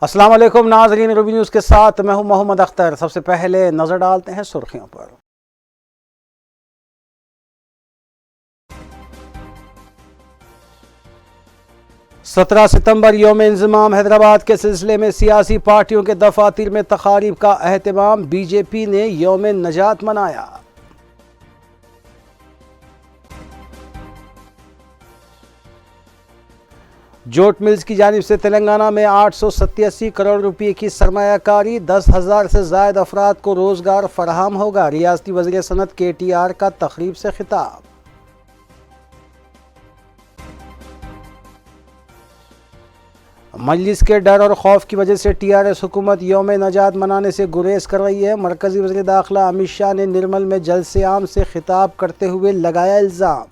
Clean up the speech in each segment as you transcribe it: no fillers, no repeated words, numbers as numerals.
अस्सलाम वालेकुम नाज़रीन, रूबी न्यूज़ के साथ मैं हूं मोहम्मद अख्तर। सबसे पहले नजर डालते हैं सुर्खियों पर। 17 सितंबर यौम इंज़माम हैदराबाद के सिलसिले में सियासी पार्टियों के दफातर में तकारीब का अहतमाम। बीजेपी ने यौम नजात मनाया। जोट मिल्स की जानिब से तेलंगाना में 887 करोड़ रुपए की सरमायाकारी। 10,000 से ज़ायद अफराद को रोजगार फराहम होगा। रियासती वज़ीर सनत KTR का तकरीब से खिताब। मजलिस के डर और खौफ की वजह से TRS हुकूमत यौम नजात मनाने से गुरेज कर रही है। मरकजी वज़ीर दाखिला अमित शाह ने निर्मल में जलसे आम से खिताब करते हुए लगाया इल्ज़ाम।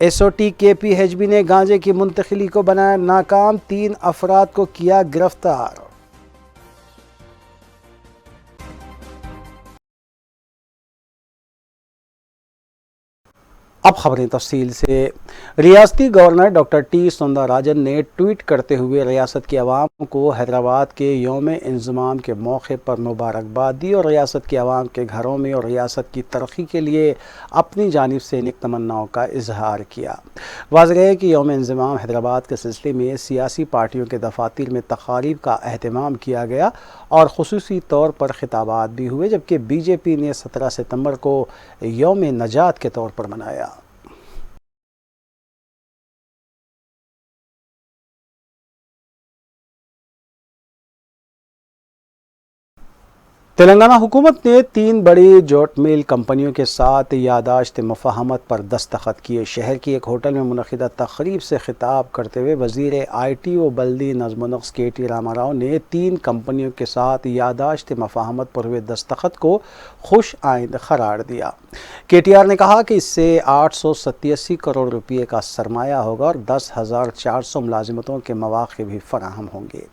SOT KPHB ने गांजे की मुंतकिली को बनाया नाकाम। 3 अफराद को किया गिरफ्तार। अब खबरें तफसील से। रियासती गवर्नर डॉक्टर T सुंदरराजन ने ट्वीट करते हुए रियासत की आवाम को हैदराबाद के यौम इंज़माम के मौके पर मुबारकबाद दी और रियासत की आवाम के घरों में और रियासत की तरक्की के लिए अपनी जानिब से नेक तमन्नाओं का इजहार किया। वाज़ेह है कि यौम इंज़माम हैदराबाद के सिलसिले में सियासी पार्टियों के दफातर में तकारीब का अहतमाम किया गया और खुसूसी तौर पर खिताबात भी हुए, जबकि BJP ने 17 सितंबर को यौम नजात के तौर पर मनाया। तेलंगाना हुकूमत ने 3 बड़ी जोट मिल कंपनियों के साथ यादाश्त मुफ़ाहमत पर दस्तखत किए। शहर की एक होटल में मुनक़िदा तक़रीब से खिताब करते हुए वज़ीर IT व बल्दी नज़्म व नक्श KT रामाराव ने 3 कंपनियों के साथ यादाश्त मुफ़ाहमत पर हुए दस्तखत को खुश आइंद करार दिया। KTR ने कहा कि इससे 887 करोड़ रुपये का सरमाया होगा और 10,400 मुलाजिमतों के मौक़े भी फराहम होंगे।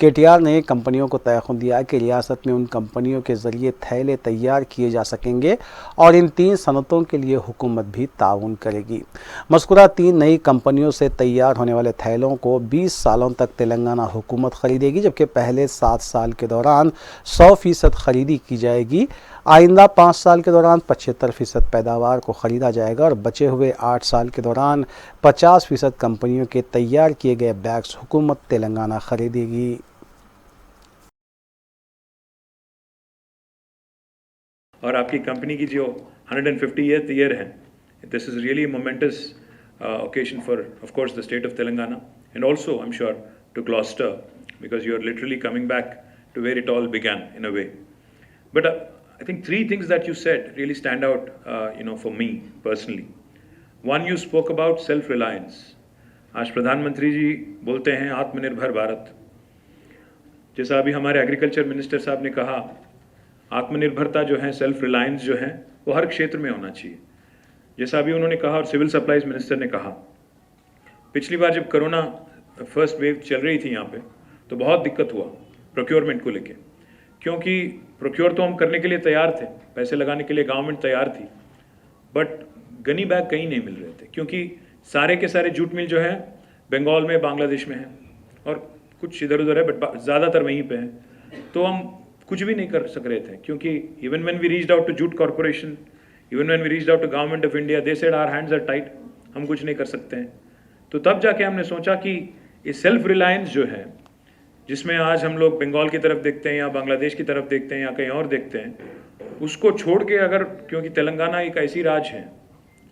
KTR ने कंपनियों को तयख़ुन दिया कि रियासत में उन कंपनियों के ज़रिए थैले तैयार किए जा सकेंगे और इन 3 सनतों के लिए हुकूमत भी ताउन करेगी। मज़कूरा 3 नई कंपनियों से तैयार होने वाले थैलों को 20 सालों तक तेलंगाना हुकूमत ख़रीदेगी, जबकि पहले 7 साल के दौरान 100% ख़रीदी की जाएगी। आइंदा 5 साल के दौरान 75% पैदावार को ख़रीदा जाएगा और बचे हुए 8 साल के दौरान 50% कंपनियों के तैयार किए गए बैग्स हुकूमत तेलंगाना ख़रीदेगी। और आपकी कंपनी की जो 150th ईयर है, this is really moments occasion for, of course, the state of Telangana and also, I'm sure, to Gloucester, because you're literally coming back to where it all began in a way. But I think 3 things that you said really stand out, for me personally. One, you spoke about self-reliance. आज प्रधानमंत्री जी बोलते हैं आत्मनिर्भर भारत। जैसा अभी हमारे agriculture minister साहब ने कहा, आत्मनिर्भरता जो है, सेल्फ रिलायंस जो है, वो हर क्षेत्र में होना चाहिए। जैसा अभी उन्होंने कहा और सिविल सप्लाईज मिनिस्टर ने कहा, पिछली बार जब कोरोना फर्स्ट वेव चल रही थी यहाँ पे, तो बहुत दिक्कत हुआ प्रोक्योरमेंट को लेके, क्योंकि प्रोक्योर तो हम करने के लिए तैयार थे, पैसे लगाने के लिए गवर्नमेंट तैयार थी, बट गनी बैग कहीं नहीं मिल रहे थे, क्योंकि सारे के सारे जूट मिल जो है बंगाल में, बांग्लादेश में है और कुछ इधर उधर है, बट ज़्यादातर वहीं पे है। तो हम कुछ भी नहीं कर सक रहे थे, क्योंकि even when we reached out to jute corporation, even when we reached out to government of India, they said our hands are tight, हम कुछ नहीं कर सकते हैं। तो तब जाके हमने सोचा कि ये सेल्फ रिलायंस जो है, जिसमें आज हम लोग बंगाल की तरफ देखते हैं या बांग्लादेश की तरफ देखते हैं या कहीं और देखते हैं, उसको छोड़ के अगर, क्योंकि तेलंगाना एक ऐसी राज्य है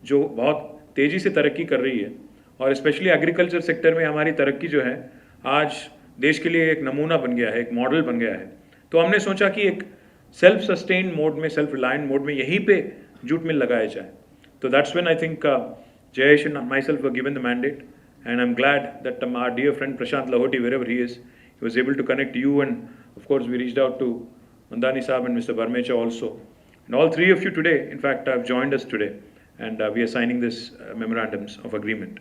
जो बहुत तेज़ी से तरक्की कर रही है और स्पेशली एग्रीकल्चर सेक्टर में हमारी तरक्की जो है आज देश के लिए एक नमूना बन गया है, एक मॉडल बन गया है। तो हमने सोचा कि एक सेल्फ सस्टेन मोड में, सेल्फ रिलायंट मोड में यहीं पे जूट मिल लगाया जाए। तो that's when I think Jayesh and myself were given the mandate, and I'm glad that our dear friend Prashant Lahoti, wherever he is, he was able to connect you, and of course we reached out to Mandani Saab and Mr. Barmecha also. And all 3 of you today, in fact, have joined us today, and we are signing this memorandums of agreement.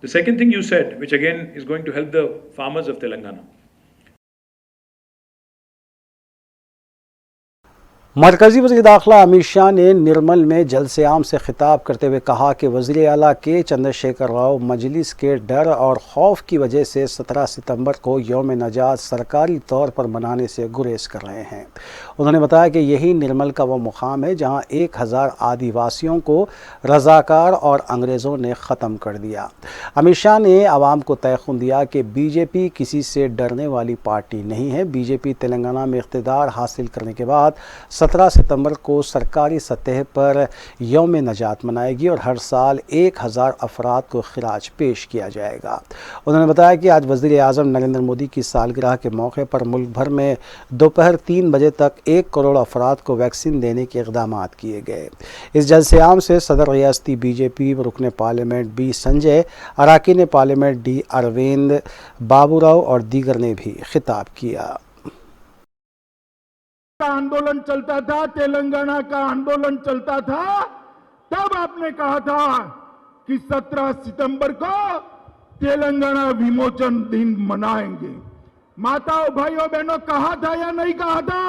The second thing you said, which again is going to help the farmers of Telangana. मरकजी वज़ीर दाखिला अमित शाह ने निर्मल में जलसे-आम से खिताब करते हुए कहा कि वज़ीर आला के चंद्रशेखर राव मजलिस के डर और खौफ की वजह से 17 सितंबर को यौम नजात सरकारी तौर पर मनाने से गुरेज कर रहे हैं। उन्होंने बताया कि यही निर्मल का वो मुकाम है जहां 1000 आदिवासियों को रजाकार और अंग्रेज़ों ने ख़त्म कर दिया। अमित शाह ने आवाम को तयक़ुन दिया कि बीजेपी किसी से डरने वाली पार्टी नहीं है। बीजेपी तेलंगाना में इक़्तिदार हासिल करने के बाद 17 सितंबर को सरकारी सतह पर यौम नजात मनाएगी और हर साल 1000 अफराद को खिराज पेश किया जाएगा। उन्होंने बताया कि आज वज़ीर आज़म नरेंद्र मोदी की सालगिरह के मौके पर मुल्क भर में दोपहर 3 बजे तक 1 करोड़ अफराद को वैक्सीन देने के इक़दाम किए गए। इस जलसे-आम से सदर रियासती बीजेपी रुकन पार्लियामेंट बी संजय, अरकान पार्लियामेंट डी अरविंद, बाबूराव और दीगर ने भी खिताब किया। का आंदोलन चलता था, तेलंगाना का आंदोलन चलता था, तब आपने कहा था कि 17 सितंबर को तेलंगाना विमोचन दिन मनाएंगे। माताओं, भाइयों, बहनों, कहा था या नहीं कहा था?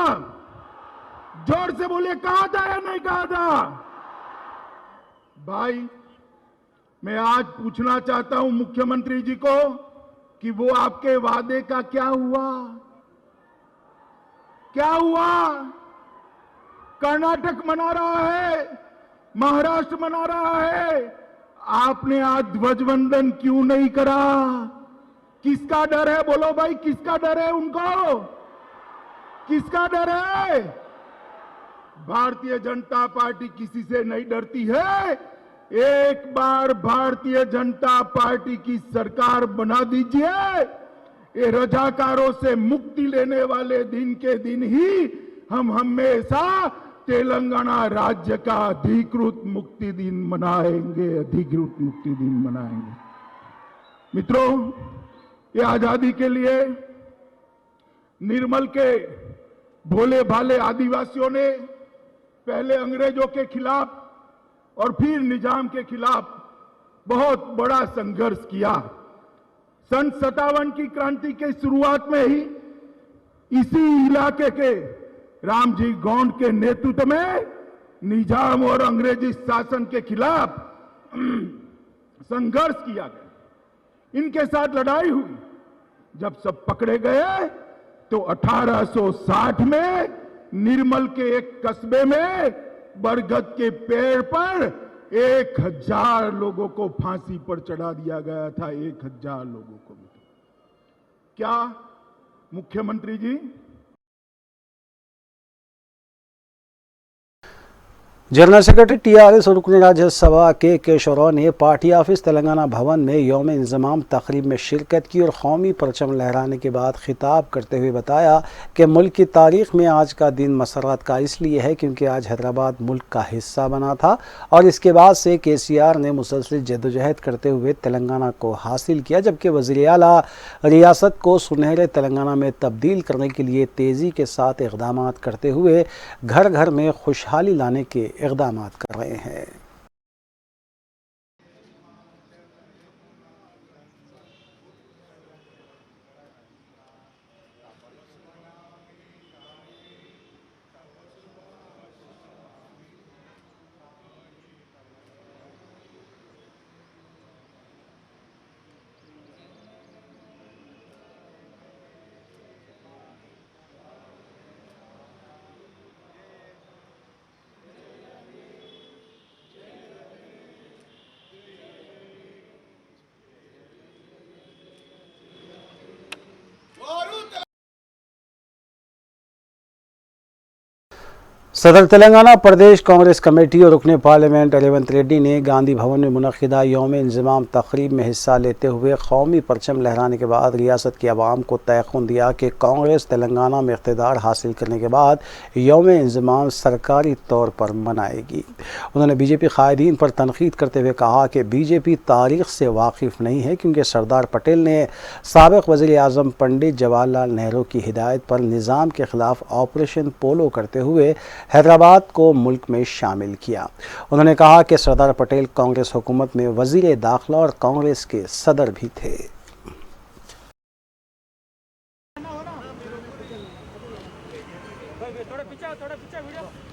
जोर से बोलिए, कहा था या नहीं कहा था? भाई, मैं आज पूछना चाहता हूं मुख्यमंत्री जी को कि वो आपके वादे का क्या हुआ? क्या हुआ? कर्नाटक मना रहा है, महाराष्ट्र मना रहा है, आपने आज ध्वजवंदन क्यों नहीं करा? किसका डर है? बोलो भाई, किसका डर है उनको? किसका डर है? भारतीय जनता पार्टी किसी से नहीं डरती है। एक बार भारतीय जनता पार्टी की सरकार बना दीजिए, ये रजाकारों से मुक्ति लेने वाले दिन के दिन ही हम हमेशा तेलंगाना राज्य का अधिकृत मुक्ति दिन मनाएंगे, अधिकृत मुक्ति दिन मनाएंगे। मित्रों, ये आजादी के लिए निर्मल के भोले भाले आदिवासियों ने पहले अंग्रेजों के खिलाफ और फिर निजाम के खिलाफ बहुत बड़ा संघर्ष किया। सन 57 की क्रांति के शुरुआत में ही इसी इलाके के रामजी गौंड के नेतृत्व में निजाम और अंग्रेजी शासन के खिलाफ संघर्ष किया गया। इनके साथ लड़ाई हुई। जब सब पकड़े गए तो 1860 में निर्मल के एक कस्बे में बरगद के पेड़ पर 1000 लोगों को फांसी पर चढ़ा दिया गया था। 1000 लोगों को। क्या मुख्यमंत्री जी? जनरल सेक्रेटरी टीआरएस और रुकन राज्यसभा के केशवराव ने पार्टी ऑफिस तेलंगाना भवन में यौम इंज़माम तकरीब में शिरकत की और कौमी परचम लहराने के बाद खिताब करते हुए बताया कि मुल्क की तारीख में आज का दिन मसरत का इसलिए है क्योंकि आज हैदराबाद मुल्क का हिस्सा बना था और इसके बाद से केसीआर ने मुसलसल जद्दोजहद करते हुए तेलंगाना को हासिल किया, जबकि वज़ीर आला रियासत को सुनहरे तेलंगाना में तब्दील करने के लिए तेज़ी के साथ इक़दाम करते हुए घर घर में खुशहाली लाने के इक़दाम कर रहे हैं। सदर तेलंगाना प्रदेश कांग्रेस कमेटी और रुकन पार्लियामेंट रेवंत रेड्डी ने गांधी भवन में मुनक़िदा यौम इंज़माम तकरीब में हिस्सा लेते हुए कौमी परचम लहराने के बाद रियासत की आवाम को तयक़ुन दिया कि कांग्रेस तेलंगाना में इक़्तिदार हासिल करने के बाद यौम इंज़माम सरकारी तौर पर मनाएगी। उन्होंने बीजेपी क़ायदीन पर तनक़ीद करते हुए कहा कि बीजेपी तारीख़ से वाकिफ़ नहीं है क्योंकि सरदार पटेल ने साबिक़ वज़ीर आज़म पंडित जवाहरलाल नेहरू की हिदायत पर निज़ाम के ख़िलाफ़ ऑपरेशन पोलो करते हुए हैदराबाद को मुल्क में शामिल किया। उन्होंने कहा कि सरदार पटेल कांग्रेस हुकूमत में वज़ीर दाखिला और कांग्रेस के सदर भी थे। थोड़ा पीछे वीडियो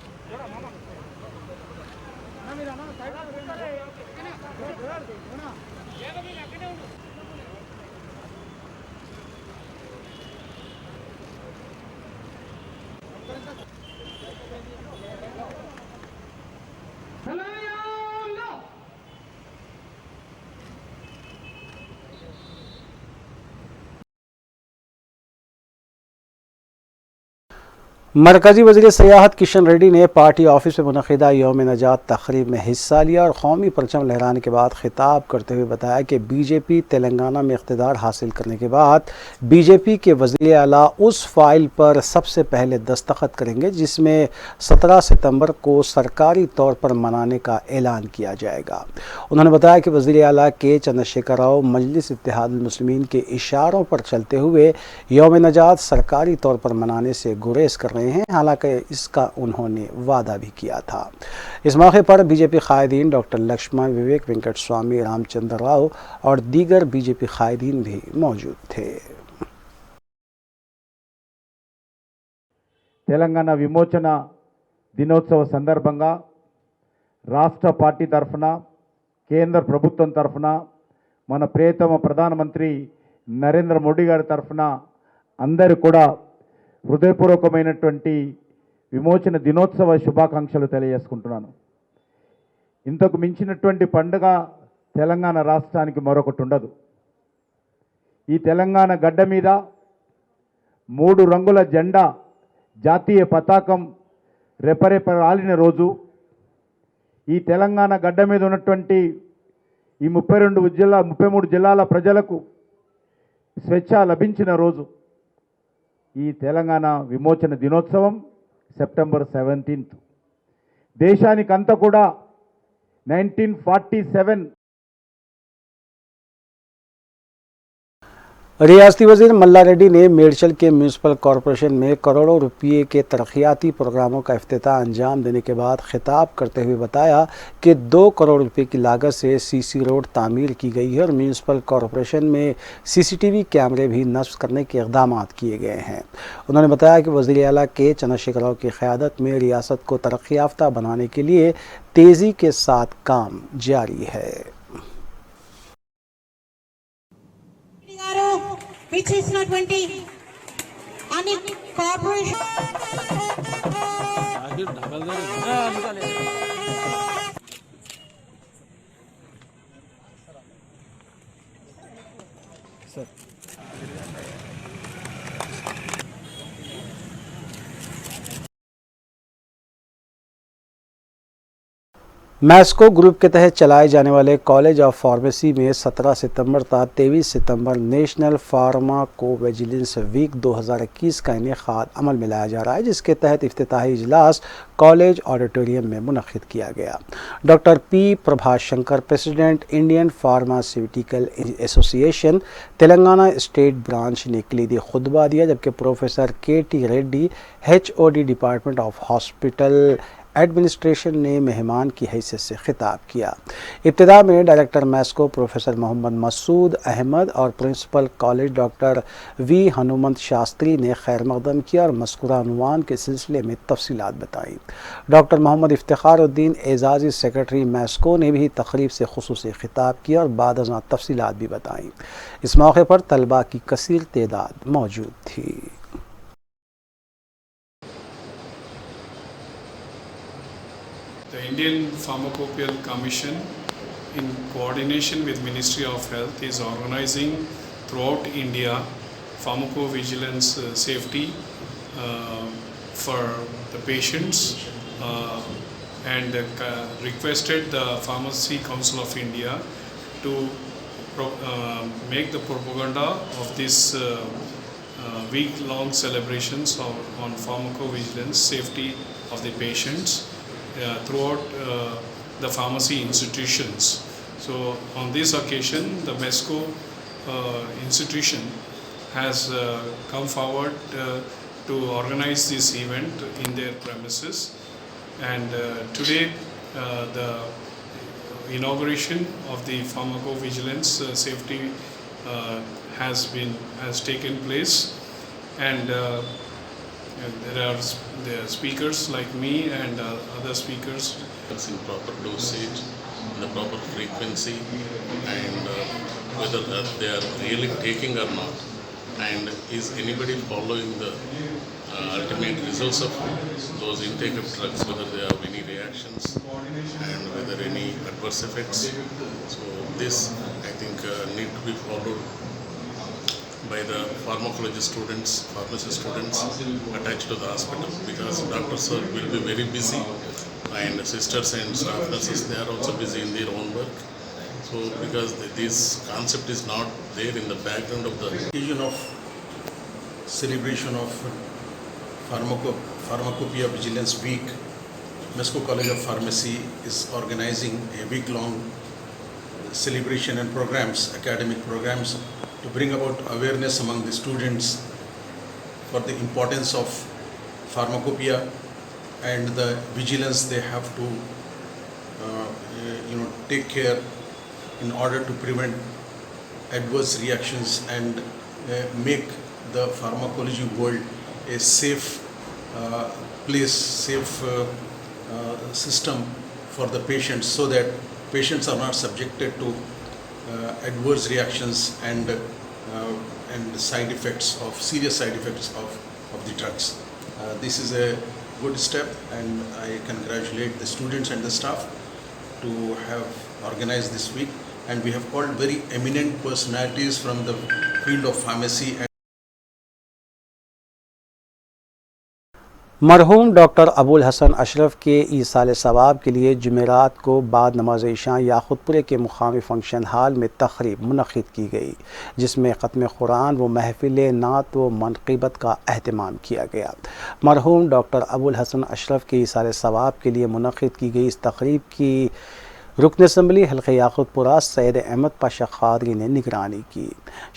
मरकजी वज़ीर सयाहत किशन रेड्डी ने पार्टी ऑफिस में मुनक़िदा यौम नजात तक़रीब में हिस्सा लिया और कौमी परचम लहराने के बाद खिताब करते हुए बताया कि बीजेपी तेलंगाना में इक़्तिदार हासिल करने के बाद बीजेपी के वज़ीर आला उस फाइल पर सबसे पहले दस्तखत करेंगे जिसमें 17 सितंबर को सरकारी तौर पर मनाने का ऐलान किया जाएगा। उन्होंने बताया कि वज़ीर आला के चंद्रशेखर राव मजलिस इत्तेहादुल मुस्लिमीन के इशारों पर चलते हुए यौम नजात सरकारी तौर पर मनाने से गुरेज कर रहे हैं, हालांकि इसका उन्होंने वादा भी किया था। इस मौके पर बीजेपी कायदीन डॉक्टर लक्ष्मण विवेक वेंकट स्वामी रामचंद्र राव और दीगर बीजेपी कायदीन भी मौजूद थे। తెలంగాణ విమోచన దినోత్సవ సందర్భంగా రాష్ట్ర పార్టీ తరఫున కేంద్ర ప్రభుత్వం తరఫున మన ప్రియతమ ప్రధానమంత్రి నరేంద్ర మోడీ గారి తరఫున అందరూ కూడా హృదయపూర్వకమైనటువంటి విమోచన దినోత్సవ శుభాకాంక్షలు తెలియజేసుకుంటున్నాను. ఇంతకు మించినటువంటి పండుగ తెలంగాణ రాష్ట్రానికి మరొకటి ఉండదు. ఈ తెలంగాణ గడ్డ మీద 3 రంగుల జెండా జాతీయ పతాకం రెపరెపలాడిన రోజు, ఈ తెలంగాణ గడ్డ మీద ఉన్నటువంటి ఈ 33 జిల్లాల ప్రజలకు స్వేచ్ఛ లభించిన రోజు ఈ తెలంగాణ విమోచన దినోత్సవం సెప్టెంబర్ 17th. దేశానికంతా కూడా 1947 रियासती वजीर मल्ला रेड्डी ने मेडचल के म्यूनसिपल कॉरपोरेशन में करोड़ों रुपये के तरक्याती प्रोग्रामों का इफ्तिताह अंजाम देने के बाद खिताब करते हुए बताया कि 2 करोड़ रुपये की लागत से सीसी रोड तामीर की गई है और म्यूनसिपल कॉरपोरेशन में सीसीटीवी कैमरे भी नस्ब करने के इक़दाम किए गए हैं। उन्होंने बताया कि वज़ीर आला के चंद्रशेखर राव की क़यादत में रियासत को तरक्की याफ्ता बनाने के लिए तेज़ी के साथ काम जारी है। which is not 20 and corporation Mexico group के तहत चलाए जाने वाले कॉलेज ऑफ फार्मेसी में 17 सितंबर तक 23 सितंबर नेशनल फार्माकोविजिलेंस वीक 2021 का इनेकाद अमल में लाया जा रहा है, जिसके तहत इफ्तिताही इजलास कॉलेज ऑडिटोरियम में मुनक्किद किया गया। Doctor P Prabhashankar, president Indian pharmaceutical association Telangana state branch ने कलीदी खुतबा दिया, जबकि professor K T. Reddy HOD department of hospital administration ने मेहमान की हैसियत से खिताब किया। इब्तिदा में डायरेक्टर मैस्को प्रोफेसर मोहम्मद मसूद अहमद और principal college doctor V Hanumanth Shastri ने खैर मकदम किया और मज़कूरा उन्वान के सिलसिले में तफसीलात बताई। डॉक्टर मोहम्मद इफ्तिखारुद्दीन एजाज़ी सेक्रेटरी मैस्को ने भी तकरीब से खुसूसी खिताब किया और बाद अज़ां तफसीलात भी बताई। इस मौके पर तलबा की कसीर तादाद मौजूद थी। The Indian Pharmacopeal Commission, in coordination with Ministry of Health, is organizing throughout India pharmacovigilance safety for the patients and requested the Pharmacy Council of India to make the propaganda of this week-long celebrations on pharmacovigilance safety of the patients throughout the pharmacy institutions. So on this occasion, the MESCO institution has come forward to organize this event in their premises, and today the inauguration of the pharmacovigilance safety has taken place, and there are speakers like me and other speakers It's in proper dosage, in the proper frequency, and whether they are really taking or not, and is anybody following the ultimate results of those intake of drugs, whether they have any reactions and whether any adverse effects. So this, I think, need to be followed by the pharmacology students, pharmacy students attached to the hospital, because doctors will be very busy, and sisters and staff nurses, they are also busy in their own work. So because this concept is not there in the background of the occasion of celebration of Pharmacopoeia Vigilance Week, Mesco College of Pharmacy is organizing a week-long celebration and programs, academic programs, to bring about awareness among the students for the importance of pharmacopoeia and the vigilance they have to take care in order to prevent adverse reactions and make the pharmacology world a safe place, safe system for the patients, so that patients are not subjected to adverse reactions and side effects of serious side effects of the drugs. This is a good step, and I congratulate the students and the staff to have organized this week, and we have called very eminent personalities from the field of pharmacy. मरहूम doctor Abul Hasan Ashraf के ईसाल सवाब के लिए जुमेरात को बाद नमाज इशा याखुतपुरे के मुकामी फंक्शन हाल में तकरीब मुनक़िद की गई, जिसमें ख़त्म कुरान व महफिल नात व मनक़िबत का अहतमाम किया गया। मरहूम डॉक्टर अबुल हसन अशरफ के ईसाल सवाब के लिए मुनक़िद की गई इस तकरीब की रुकन असम्बली हल्क़े याक़ूतपुरा सैयद अहमद पाशा क़ादरी ने निगरानी की।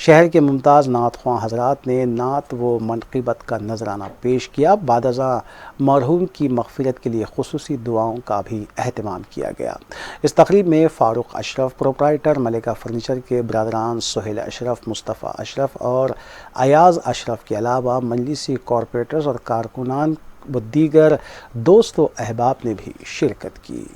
शहर के मुमताज़ नात ख्वां हज़रात ने नात व मनक़िबत का नजराना पेश किया। बाद अज़ां मरहूम की मग़फ़िरत के लिए ख़ुसूसी दुआओं का भी अहतमाम किया गया। इस तक़रीब में फ़ारूक अशरफ, प्रोप्राइटर मलिका फ़र्नीचर के बरदरान सुहेल अशरफ, मुस्तफ़ा अशरफ और अयाज़ अशरफ के अलावा मजलिसी कॉरपोरेटर्स और कारकुनान व दीगर दोस्त व अहबाब ने भी शिरकत की।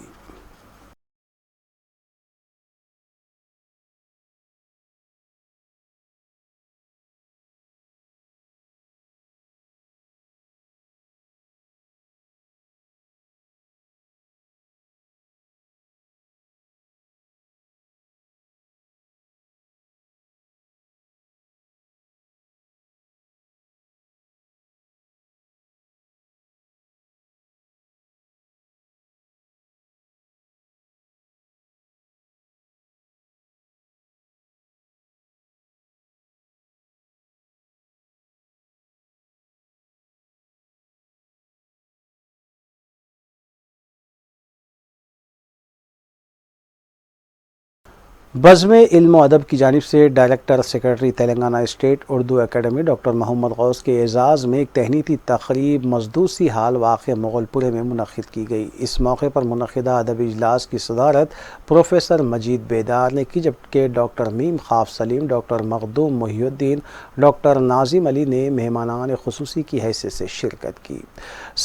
बज़्म इल्म व अदब की जानिब से director secretary Telangana state Urdu academy doctor Mohammad Ghaus के एज़ाज़ में एक तहनीती तक़रीब मजदूसी हाल वाक़े मुग़लपुरे में मुनक़िद की गई। इस मौके पर मुनक़िदा अदबी इजलास की सदारत प्रोफेसर मजीद बेदार ने की, जबकि डॉक्टर मीम ख़ाफ़ सलीम, डॉक्टर मखदूम मुहियुद्दीन, डॉक्टर नाजिम अली ने मेहमानान ख़ुसूसी की हैसियत से शिरकत की।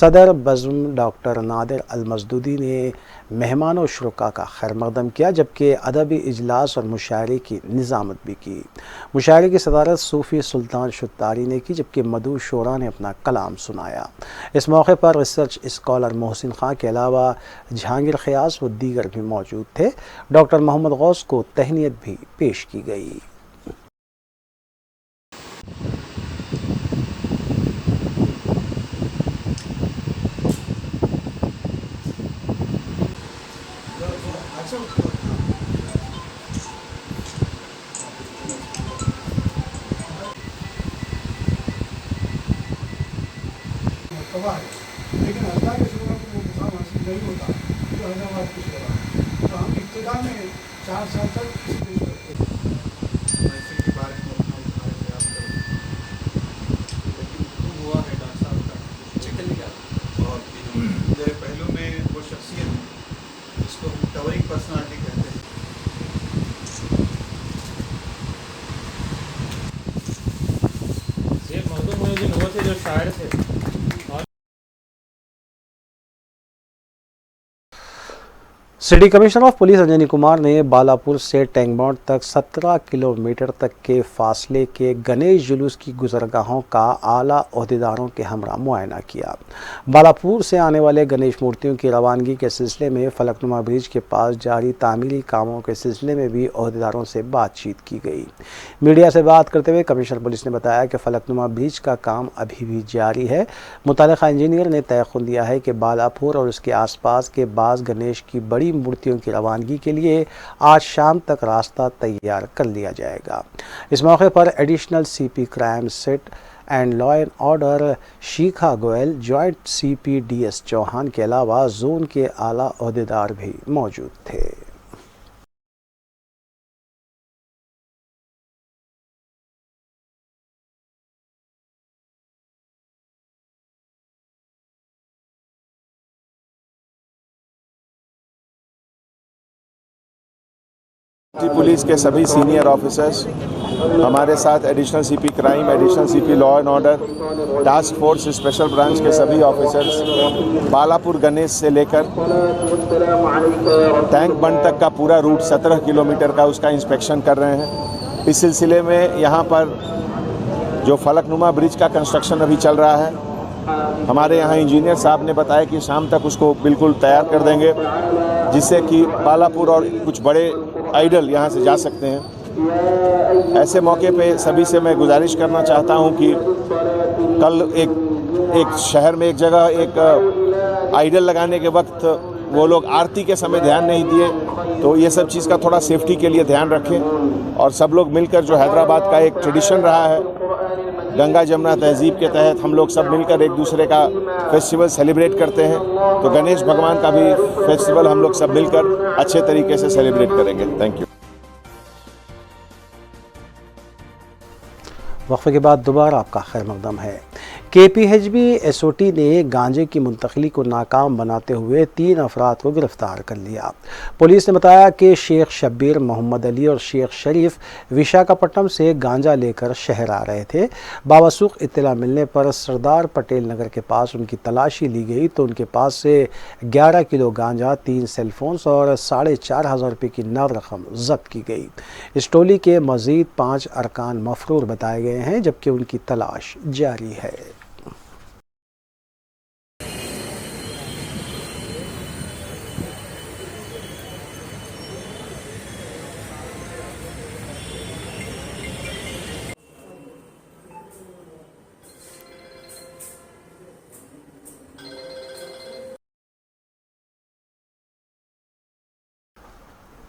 सदर बज़्म डॉक्टर नादिर अल-मज़दूदी ने मेहमान व शुरका का खैर मक़दम किया, जबकि अदबी इजलास और मुशायरे की निज़ामत भी की। मुशायरे की सदारत सूफ़ी सुल्तान शुत्तारी ने की, जबकि मदू शोरा ने अपना कलाम सुनाया। इस मौके पर रिसर्च स्कॉलर मोहसिन खां के अलावा जहांगीर ख़यास व दीगर भी मौजूद थे। डॉक्टर मोहम्मद गौस को तहनीत भी पेश की गई। लेकिन अल्लाह के शुक्र को वो मुकाम हासिल नहीं होता जो हैदराबाद की शुक्र है। तो हम इब्तिदा में 4 साल तक इसी देश में महफिल के बारे में अपना उठाए प्रयास करें, लेकिन हुआ है डॉक्टर साहब का चिकन लिया और मेरे पहलू में वो शख्सियत जिसको हम टवरिंग पर्सनालिटी कहते हैं। शेख मखदूम मुहियुद्दीन वो थे जो शायर थे। City commissioner of police Anjani Kumar ने बालापुर से टैंकबॉन्ड तक 17 किलोमीटर तक के फासले के गणेश जुलूस की गुजरगाहों का आला ओहदेदारों के हमरा मुआयना किया। बालापुर से आने वाले गणेश मूर्तियों की रवानगी के सिलसिले में फलकनुमा ब्रिज के पास जारी तामीरी कामों के सिलसिले में भी ओहदेदारों से बातचीत की गई। मीडिया से बात करते हुए कमिश्नर पुलिस ने बताया कि फलकनुमा ब्रिज का काम अभी भी जारी है। मुतल्लिका इंजीनियर ने तयख्खुन दिया है कि बालापुर और उसके आसपास के बाज़ गणेश की बड़ी मूर्तियों की रवानगी के लिए आज शाम तक रास्ता तैयार कर लिया जाएगा। इस मौके पर additional CP crime set and law and order Shikha Goyal, joint CP DS Chauhan के अलावा जोन के आला ओहदेदार भी मौजूद थे। पुलिस के सभी सीनियर ऑफिसर्स, हमारे साथ additional CP crime, additional CP law and order, task force special branch के सभी ऑफिसर्स बालापुर गणेश से लेकर टैंक बंड तक का पूरा रूट 17 किलोमीटर का उसका इंस्पेक्शन कर रहे हैं। इस सिलसिले में यहाँ पर जो फलकनुमा ब्रिज का कंस्ट्रक्शन अभी चल रहा है, हमारे यहाँ इंजीनियर साहब ने बताया कि शाम तक उसको बिल्कुल तैयार कर देंगे, जिससे कि बालापुर और कुछ बड़े आइडल यहाँ से जा सकते हैं। ऐसे मौके पे सभी से मैं गुजारिश करना चाहता हूँ कि कल एक शहर में एक जगह एक आइडल लगाने के वक्त वो लोग आरती के समय ध्यान नहीं दिए, तो ये सब चीज़ का थोड़ा सेफ्टी के लिए ध्यान रखें। और सब लोग मिलकर, जो हैदराबाद का एक ट्रेडिशन रहा है, गंगा जमुना तहजीब के तहत हम लोग सब मिलकर एक दूसरे का फेस्टिवल सेलिब्रेट करते हैं, तो गणेश भगवान का भी फेस्टिवल हम लोग सब मिलकर अच्छे तरीके से सेलिब्रेट करेंगे। Thank you. वक्फे के बाद दोबारा आपका खैर मकदम है। KPHB SOT ने गांजे की मुंतकली को नाकाम बनाते हुए 3 अफराद को गिरफ्तार कर लिया। पुलिस ने बताया कि शेख शब्बीर, मोहम्मद अली और शेख शरीफ विशाखापट्टनम से गांजा लेकर शहर आ रहे थे। बावसूख इत्तला मिलने पर सरदार पटेल नगर के पास उनकी तलाशी ली गई तो उनके पास से 11 किलो गांजा, 3 सेलफोन्स और 4,500 रुपये की नव रकम जब्त की गई। इस टोली के मज़ीद 5 अरकान मफरूर बताए गए हैं, जबकि उनकी तलाश जारी है।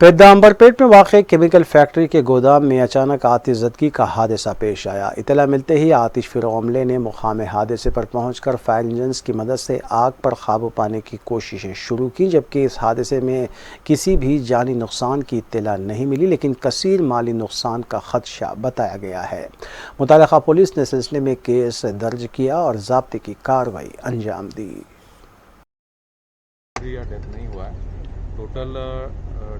पेद्दांबरपेट में वाक़ केमिकल फैक्ट्री के गोदाम में अचानक आतिशज़दगी का हादसा पेश आया। इतला मिलते ही आतिश फिर अमले ने मुकाम हादसे पर पहुंचकर फायर इंजन्स की मदद से आग पर काबू पाने की कोशिशें शुरू की, जबकि इस हादसे में किसी भी जानी नुकसान की इत्तला नहीं मिली, लेकिन कसीर माली नुकसान का खदशा बताया गया है। मुतल्लिका पुलिस ने सिलसिले में केस दर्ज किया और ज़ाब्ते की कार्रवाई अंजाम दी। डेथ नहीं हुआ है। टोटल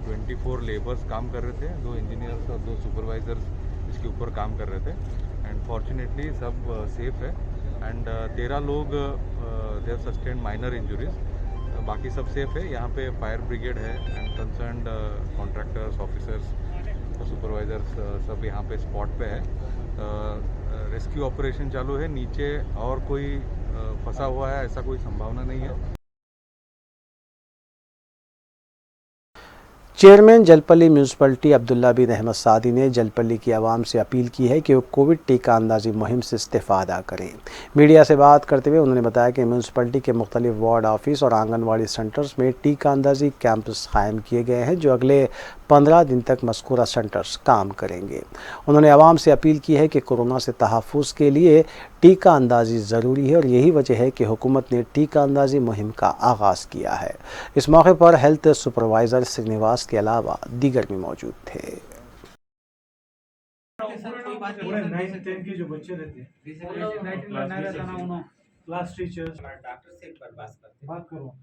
24 लेबर्स काम कर रहे थे, 2 इंजीनियर्स और 2 सुपरवाइजर्स इसके ऊपर काम कर रहे थे एंड फॉर्चुनेटली सब सेफ है एंड 13 लोग they have sustained minor injuries, बाकी सब सेफ है। यहाँ पे फायर ब्रिगेड है and concerned contractors, officers, supervisors सब यहाँ पे स्पॉट पे है। रेस्क्यू ऑपरेशन चालू है। नीचे और कोई फंसा हुआ है ऐसा कोई संभावना नहीं है। चेयरमैन जलपल्ली म्यूनसिपलिटी अब्दुल्ला बिन अहमद सादी ने जलपल्ली की आवाम से अपील की है कि वो कोविड टीका अंदाजी मुहिम से इस्तेफादा करें। मीडिया से बात करते हुए उन्होंने बताया कि म्यूनसिपलिटी के मुख्तलिफ वार्ड ऑफिस और आंगनवाड़ी सेंटर्स में टीका अंदाजी कैंप्स कायम किए गए हैं, जो अगले 15 दिन तक मज़कूरा सेंटर्स काम करेंगे। उन्होंने आवाम से अपील की है कि कोरोना से तहफ़्फ़ुज़ के लिए टीका अंदाजी ज़रूरी है और यही वजह है कि हुकूमत ने टीका अंदाजी मुहिम का आगाज़ किया है। इस मौके पर हेल्थ सुपरवाइज़र श्रीनिवास के अलावा दीगर भी मौजूद थे। पूरे 9-10 के जो बच्चे रहते हैं, क्लास टीचर्स, डॉक्टर से एक बार बात करो।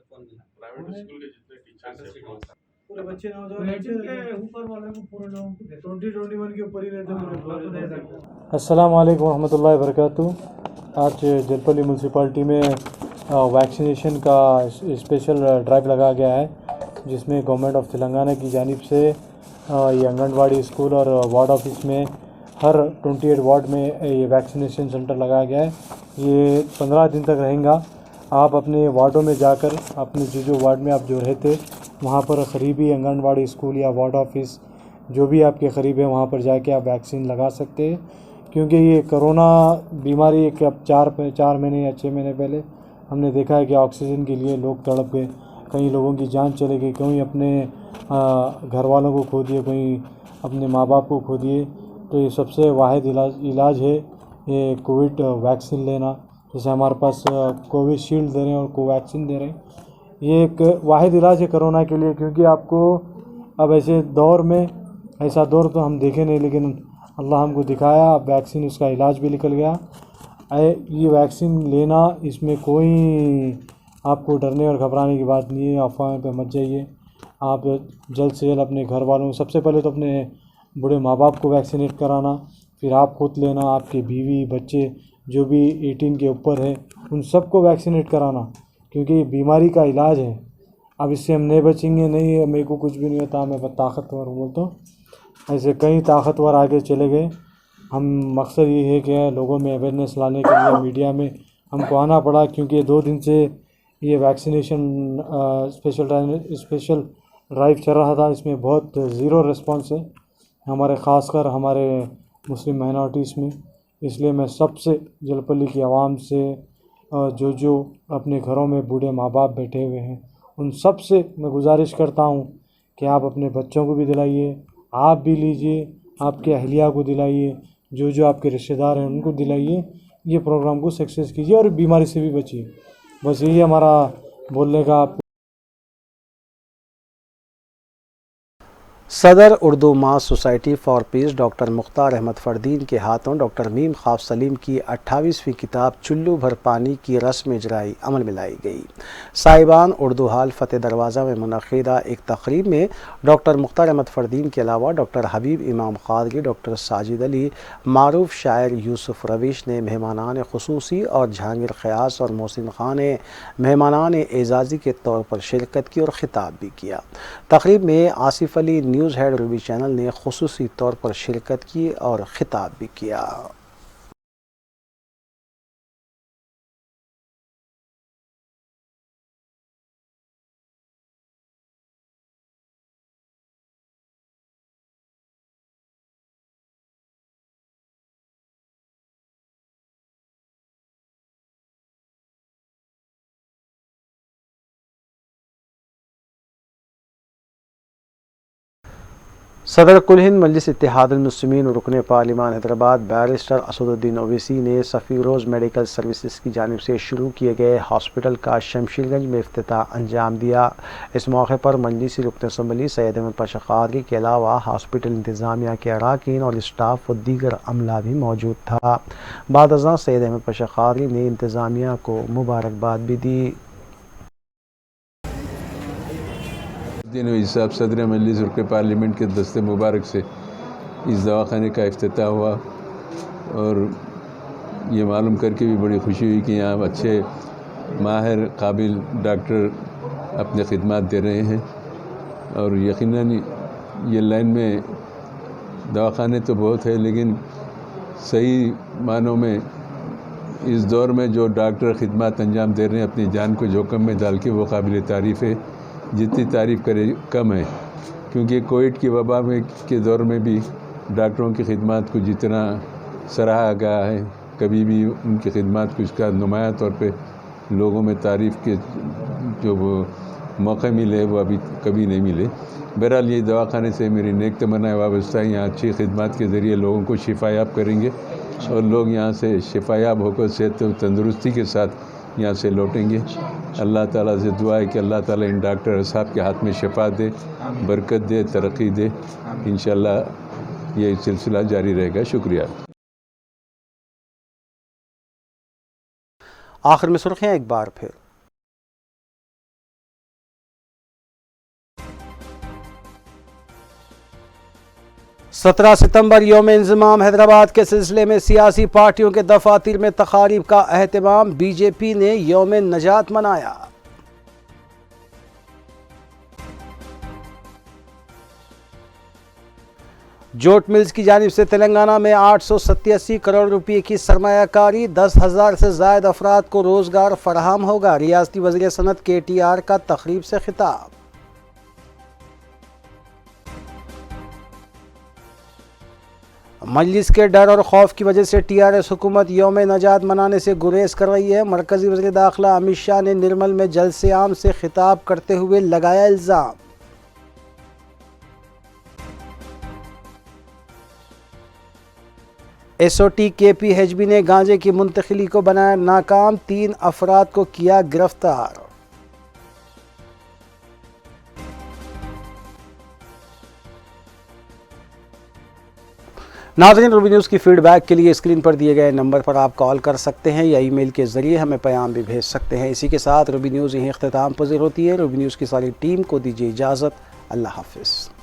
प्राइवेट स्कूल के जितने टीचर्स हैं पूरे बच्चे ऊपर वाले को पूरे लोगों को 2021 के ऊपर ही रहते हैं। अस्सलाम वालेकुम रहमतुल्लाहि व बरकातुहू। आज जलपल्ली म्यूनसिपाल्टी में वैक्सीनेशन का स्पेशल ड्राइव लगाया गया है। जिसमें गवर्नमेंट ऑफ तेलंगाना की जानिब से ये आंगनवाड़ी स्कूल और वार्ड ऑफिस में हर 28 वार्ड में ये वैक्सीनेशन सेंटर लगाया गया है। ये 15 दिन तक रहेगा। आप अपने वार्डों में जाकर अपने जो वार्ड में आप जो रहते वहाँ पर करीबी आंगनवाड़ी स्कूल या वार्ड ऑफिस जो भी आपके करीब है वहाँ पर जाके आप वैक्सीन लगा सकते हैं, क्योंकि ये कोरोना बीमारी एक अब 4 महीने या 6 महीने पहले हमने देखा है कि ऑक्सीजन के लिए लोग तड़प गए, कई लोगों की जान चले गई, कहीं अपने घर वालों को खो दिए, कहीं अपने माँ बाप को खो दिए। तो ये सबसे वाहिद इलाज है ये कोविड वैक्सीन लेना। जैसे हमारे पास कोविशील्ड दे रहे हैं और कोवैक्सीन दे रहे हैं, ये एक वाहिद इलाज है कोरोना के लिए। क्योंकि आपको अब ऐसे दौर में, ऐसा दौर तो हम देखे नहीं, लेकिन अल्लाह हमको दिखाया, अब वैक्सीन उसका इलाज भी निकल गया। ये वैक्सीन लेना, इसमें कोई आपको डरने और घबराने की बात नहीं है। अफवाहें पे मत जाइए। आप जल्द से जल्द अपने घर वालों, सबसे पहले तो अपने बूढ़े माँ बाप को वैक्सीनेट कराना, फिर आप खुद लेना, आपके बीवी बच्चे जो भी 18 के ऊपर है उन सबको वैक्सीनेट कराना, क्योंकि ये बीमारी का इलाज है। अब इससे हम नहीं बचेंगे, नहीं मेरे को कुछ भी नहीं होता, मैं ताकतवर बोलता हूँ, ऐसे कई ताकतवर आगे चले गए। हम मकसद ये है कि लोगों में अवेयरनेस लाने के लिए मीडिया में हमको आना पड़ा, क्योंकि 2 दिन से ये वैक्सीनेशन स्पेशल ड्राइव चल रहा था। इसमें बहुत ज़ीरो रिस्पॉन्स है हमारे, ख़ासकर हमारे मुस्लिम माइनॉरिटीज़ में। इसलिए मैं सबसे जलपल्ली की आवाम से जो अपने घरों में बूढ़े माँ बाप बैठे हुए हैं उन सब से मैं गुजारिश करता हूँ कि आप अपने बच्चों को भी दिलाइए, आप भी लीजिए, आपके अहलिया को दिलाइए, जो आपके रिश्तेदार हैं उनको दिलाइए। ये प्रोग्राम को सक्सेस कीजिए और बीमारी से भी बचिए। बस यही हमारा बोलने का। सदर Urdu mass society for peace doctor Mukhtar Ahmed Fardeen के हाथों डॉक्टर मीम ख्वाफ सलीम की 28वीं किताब चुल्लू भर पानी की रस्म इजराई अमल में लाई गई। साहिबान उर्दू हाल फ़तेह दरवाज़ा में मुनक़िदा एक तक़रीब में डॉक्टर मुख्तार अहमद फरदीन के अलावा डॉक्टर हबीब इमाम क़ादरी, डॉक्टर साजिद अली, मारूफ शायर यूसुफ रवीश ने मेहमानान ख़ुसूसी और जहांगीर ख़यास और मोहसिन ख़ान ने मेहमानान एजाज़ी के तौर पर शिरकत की और ख़िताब भी किया। तक़रीब में Asif Ali news head Ruby channel ने खुसूसी तौर पर शिरकत की और ख़िताब भी किया। सदर कुल हिंद मजलिस इत्तेहादुल मुस्लिमीन और रुकन पार्लिमान हैदराबाद बैरिस्टर असदुद्दीन ओवैसी ने सफ़ीरोज़ मेडिकल सर्विसेज की जानिब से शुरू किए गए हॉस्पिटल का शमशीरगंज में इफ्तिताह अंजाम दिया। इस मौके पर मजलिसी रुकन असम्बली सैयद अहमद पाशा क़ादरी के अलावा हॉस्पिटल इंतज़ामिया के अरकान और स्टाफ व दीगर अमला भी मौजूद था। बाद अज़ां सैयद अहमद पाशा क़ादरी ने इंतज़ामिया को मुबारकबाद भी दी। साहब सदर मजलिस रुकन पार्लियामेंट के दस्ते मुबारक से इस दवाखाने का इफ्तिताह हुआ और ये मालूम करके भी बड़ी खुशी हुई कि यहाँ अच्छे माहिर काबिल डॉक्टर अपने खिदमात दे रहे हैं। और यकीनन ये लाइन में दवाखाने तो बहुत है, लेकिन सही मानों में इस दौर में जो डॉक्टर खिदमात अंजाम दे रहे हैं अपनी जान को जोखिम में डाल के, वो काबिल तारीफ़ है। जितनी तारीफ़ करे कम है, क्योंकि कोविड की वबा में के दौर में भी डॉक्टरों की खिदमत को जितना सराहा गया है, कभी भी उनकी खिदमत को इसका नुमाया तौर पे लोगों में तारीफ़ के जो मौके मिले वो अभी कभी नहीं मिले। बहरहाल ये दवाखाने से मेरी नेक तमन्नाएं वाबस्ता है। यहाँ अच्छी खिदमत के ज़रिए लोगों को शिफायाब करेंगे और लोग यहाँ से शिफायाब होकर सेहत और तंदुरुस्ती के साथ यहाँ से लौटेंगे। अल्लाह ताला से दुआ है कि अल्लाह ताला इन डॉक्टर साहब के हाथ में शिफा दे, बरकत दे, तरक्की दे। इंशाअल्लाह ये सिलसिला जारी रहेगा। शुक्रिया। आखिर में सुर्खियाँ एक बार फिर। 17 सितंबर यौम इंज़माम हैदराबाद के सिलसिले में सियासी पार्टियों के दफातर में तकारीब का अहतमाम। बीजेपी ने यौम नजात मनाया। जोट मिल्स की जानिब से तेलंगाना में 887 करोड़ रुपए की सरमायाकारी, 10,000 से ज़ायद अफराद को रोज़गार फराहम होगा। रियासती वज़ीर सनत KTR का तकरीब से खिताब। मजलिस के डर और खौफ की वजह से TRS हुकूमत यौम नजात मनाने से गुरेज कर रही है। मरकज़ी वज़ीर दाखिला अमित शाह ने निर्मल में जलसे आम से खिताब करते हुए लगाया इल्ज़ाम। SOT KPHB ने गांजे की मुंतकिली को बनाया नाकाम, 3 अफराद को किया गिरफ्तार। नाज़रीन, रूबी न्यूज़ की फीडबैक के लिए स्क्रीन पर दिए गए नंबर पर आप कॉल कर सकते हैं या ईमेल के ज़रिए हमें पैगाम भी भेज सकते हैं। इसी के साथ रूबी न्यूज़ यहीं इख्तिताम पज़ीर होती है। रूबी न्यूज़ की सारी टीम को दीजिए इजाज़त। अल्लाह हाफ़िज़।